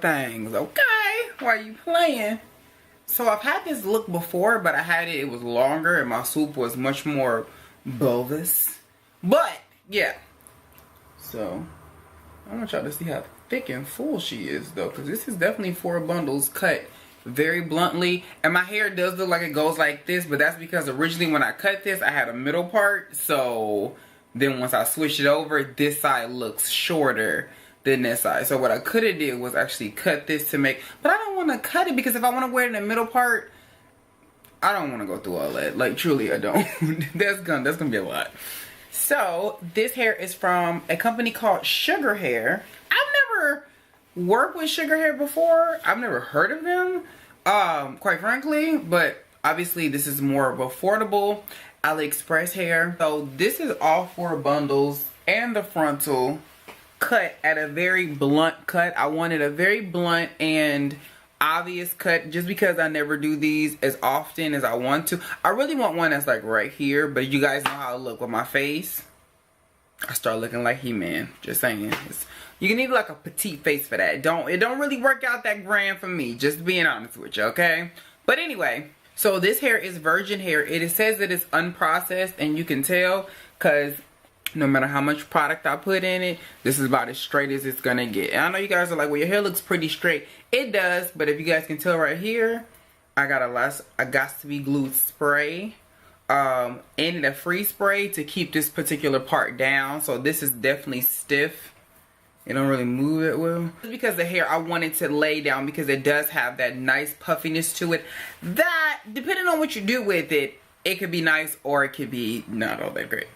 things, okay? Why are you playing? So I've had this look before, but I had it was longer and my swoop was much more bulbous. But, yeah. So, I want y'all to see how thick and full she is, though, because this is definitely 4 bundles cut very bluntly. And my hair does look like it goes like this, but that's because originally when I cut this, I had a middle part. So, then once I switched it over, this side looks shorter than this side. So what I could have did was actually cut this to make, but I don't want to cut it because if I want to wear it in the middle part, I don't want to go through all that. Like, truly, I don't. That's gonna be a lot. So this hair is from a company called Sugar Hair. I've never worked with Sugar Hair before. I've never heard of them, quite frankly, but obviously this is more of affordable AliExpress hair. So this is all 4 bundles and the frontal cut at a very blunt cut. I wanted a very blunt and obvious cut just because I never do these as often as I want to. I really want one that's like right here, but you guys know how I look with my face. I start looking like He-Man. Just saying. You need like a petite face for that. It don't really work out that grand for me, just being honest with you, okay? But anyway, so this hair is virgin hair. It says that it's unprocessed, and you can tell because no matter how much product I put in it, this is about as straight as it's gonna get. And I know you guys are like, well, your hair looks pretty straight. It does, but if you guys can tell right here, I got a got to be glued spray and a free spray to keep this particular part down. So this is definitely stiff. It don't really move it well. Just because the hair, I wanted to lay down because it does have that nice puffiness to it. That, depending on what you do with it, it could be nice or it could be not all that great.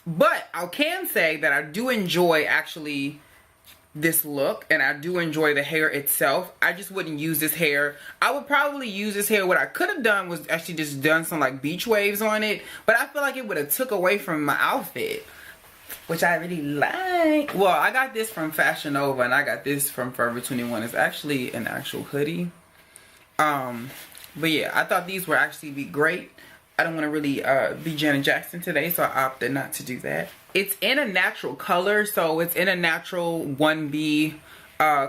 But I can say that I do enjoy actually this look, and I do enjoy the hair itself. I just wouldn't use this hair. I would probably use this hair. What I could have done was actually just done some like beach waves on it, but I feel like it would have took away from my outfit, which I really like. Well, I got this from Fashion Nova and I got this from Forever 21. It's actually an actual hoodie. But yeah, I thought these would actually be great. I don't want to really be Janet Jackson today, so I opted not to do that. It's in a natural color, so it's in a natural 1B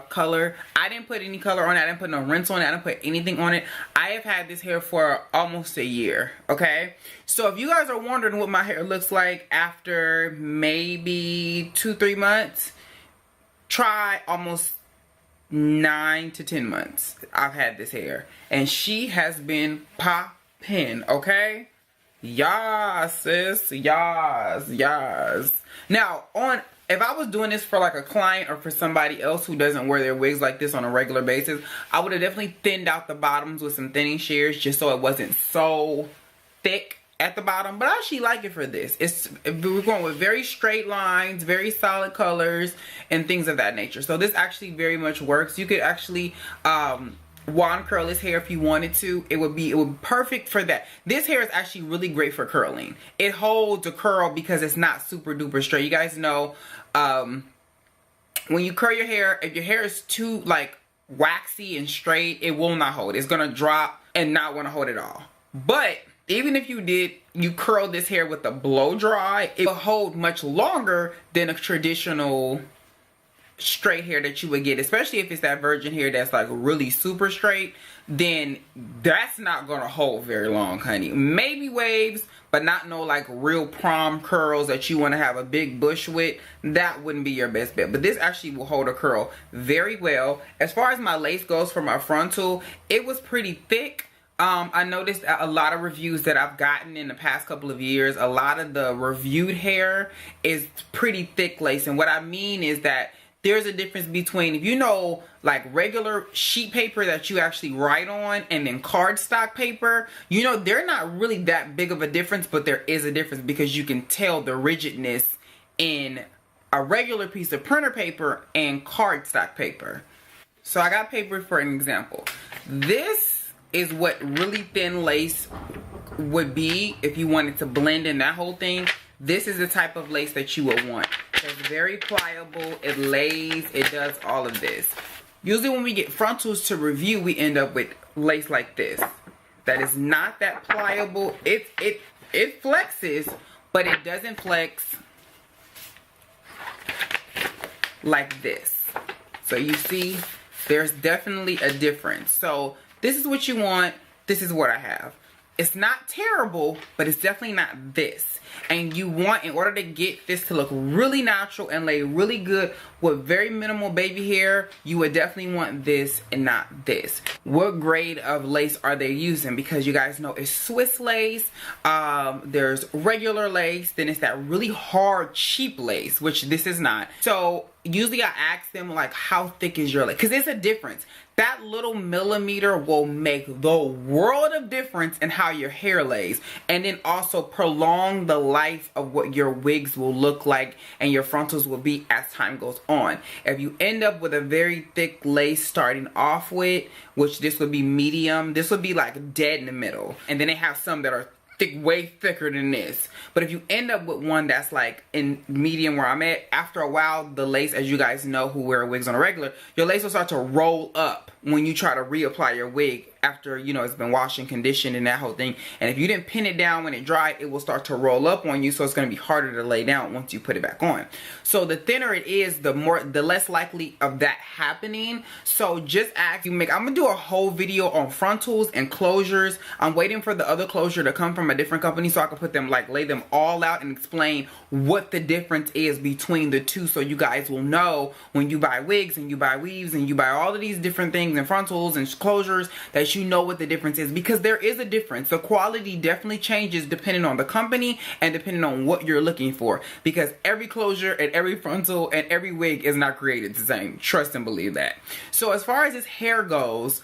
color. I didn't put any color on it. I didn't put no rinse on it. I didn't put anything on it. I have had this hair for almost a year, okay? So if you guys are wondering what my hair looks like after maybe 2-3 months, try almost 9 to 10 months. I've had this hair, and she has been popping, okay? Yas, sis, yas. Now, if I was doing this for like a client or for somebody else who doesn't wear their wigs like this on a regular basis, I would have definitely thinned out the bottoms with some thinning shears just so it wasn't so thick at the bottom. But I actually like it for this. We're going with very straight lines, very solid colors, and things of that nature. So this actually very much works. You could actually wand curl this hair if you wanted to. It would be perfect for that. This hair is actually really great for curling. It holds a curl because it's not super duper straight. You guys know when you curl your hair, if your hair is too like waxy and straight, it will not hold. It's gonna drop and not want to hold at all. But even if you curl this hair with a blow dry, it will hold much longer than a traditional straight hair that you would get, especially if it's that virgin hair that's like really super straight. Then that's not gonna hold very long, honey. Maybe waves, but not no like real prom curls that you want to have a big bush with. That wouldn't be your best bet, but this actually will hold a curl very well. As far as my lace goes for my frontal, it was pretty thick. I noticed a lot of reviews that I've gotten in the past couple of years, a lot of the reviewed hair is pretty thick lace. And what I mean is that there's a difference between, if you know, like regular sheet paper that you actually write on and then cardstock paper, you know, they're not really that big of a difference, but there is a difference because you can tell the rigidness in a regular piece of printer paper and cardstock paper. So I got paper for an example. This is what really thin lace would be if you wanted to blend in that whole thing. This is the type of lace that you would want. It's very pliable, it lays, it does all of this. Usually when we get frontals to review, we end up with lace like this. That is not that pliable. It flexes, but it doesn't flex like this. So you see, There's definitely a difference. So this is what you want. This is what I have. It's not terrible, but it's definitely not this. And you want, in order to get this to look really natural and lay really good with very minimal baby hair, you would definitely want this and not this. What grade of lace are they using? Because you guys know it's Swiss lace, there's regular lace, then it's that really hard cheap lace, which this is not. So usually I ask them like, how thick is your lace? Because there's a difference. That little millimeter will make the world of difference in how your hair lays, and then also prolong the life of what your wigs will look like and your frontals will be as time goes on. If you end up with a very thick lace starting off with, which this would be medium, this would be like dead in the middle, and then they have some that are thick, way thicker than this. But if you end up with one that's like in medium where I'm at, after a while the lace, as you guys know who wear wigs on a regular, your lace will start to roll up when you try to reapply your wig after, you know, it's been washed and conditioned and that whole thing. And if you didn't pin it down when it dried, it will start to roll up on you, so it's going to be harder to lay down once you put it back on. So the thinner it is, the less likely of that happening. So just ask you I'm gonna do a whole video on frontals and closures. I'm waiting for the other closure to come from a different company so I can put them, like, lay them all out and explain what the difference is between the two, so you guys will know when you buy wigs and you buy weaves and you buy all of these different things and frontals and closures, that you know what the difference is, because there is a difference. The quality definitely changes depending on the company and depending on what you're looking for, because every closure and every frontal and every wig is not created the same. Trust and believe that. So as far as this hair goes,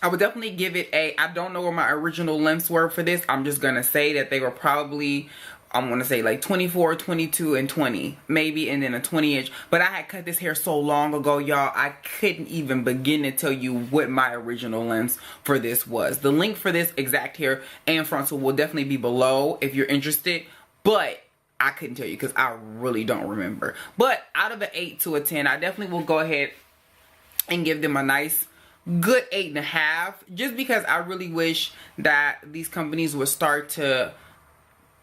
I would definitely give it a, I don't know where my original lengths were for this. I'm just gonna say that they were probably, I'm gonna say like 24, 22, and 20 maybe, and then a 20-inch. But I had cut this hair so long ago, y'all, I couldn't even begin to tell you what my original length for this was. The link for this exact hair and frontal will definitely be below if you're interested, but I couldn't tell you because I really don't remember. But out of an 8 to a 10, I definitely will go ahead and give them a nice good 8.5, just because I really wish that these companies would start to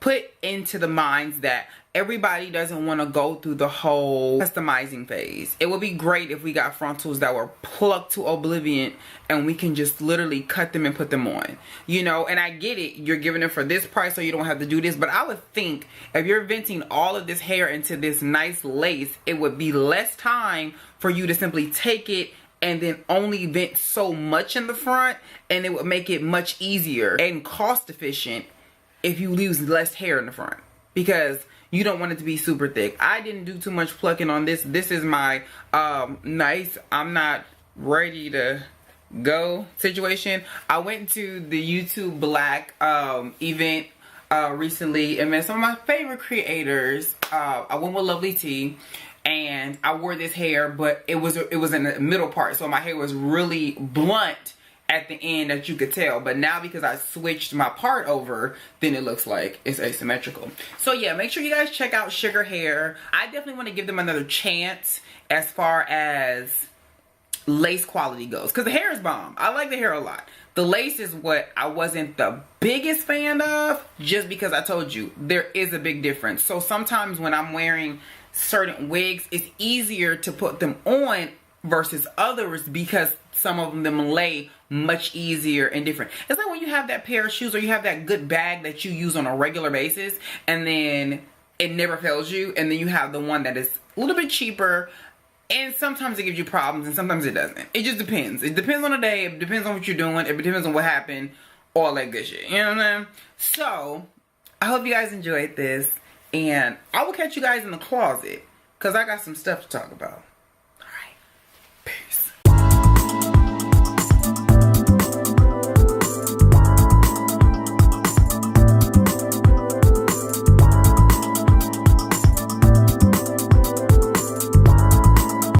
put into the minds that everybody doesn't want to go through the whole customizing phase. It would be great if we got frontals that were plucked to oblivion and we can just literally cut them and put them on, you know. And I get it, you're giving it for this price so you don't have to do this, but I would think if you're venting all of this hair into this nice lace, it would be less time for you to simply take it and then only vent so much in the front, and it would make it much easier and cost efficient if you lose less hair in the front, because you don't want it to be super thick. I didn't do too much plucking on this. This is my nice, I'm not ready to go situation. I went to the YouTube Black event recently and met some of my favorite creators. I went with Lovely T, and I wore this hair, but it was in the middle part, so my hair was really blunt at the end, that you could tell. But now because I switched my part over, then it looks like it's asymmetrical. So yeah, make sure you guys check out Sugar Hair. I definitely want to give them another chance as far as lace quality goes, because the hair is bomb. I like the hair a lot. The lace is what I wasn't the biggest fan of, just because I told you there is a big difference. So sometimes when I'm wearing certain wigs, it's easier to put them on versus others because some of them lay much easier and different. It's like when you have that pair of shoes or you have that good bag that you use on a regular basis and then it never fails you, and then you have the one that is a little bit cheaper and sometimes it gives you problems and sometimes it doesn't. It just depends. It depends on the day, it depends on what you're doing, it depends on what happened, all that good shit, you know what I'm saying? So I hope you guys enjoyed this, and I will catch you guys in the closet because I got some stuff to talk about.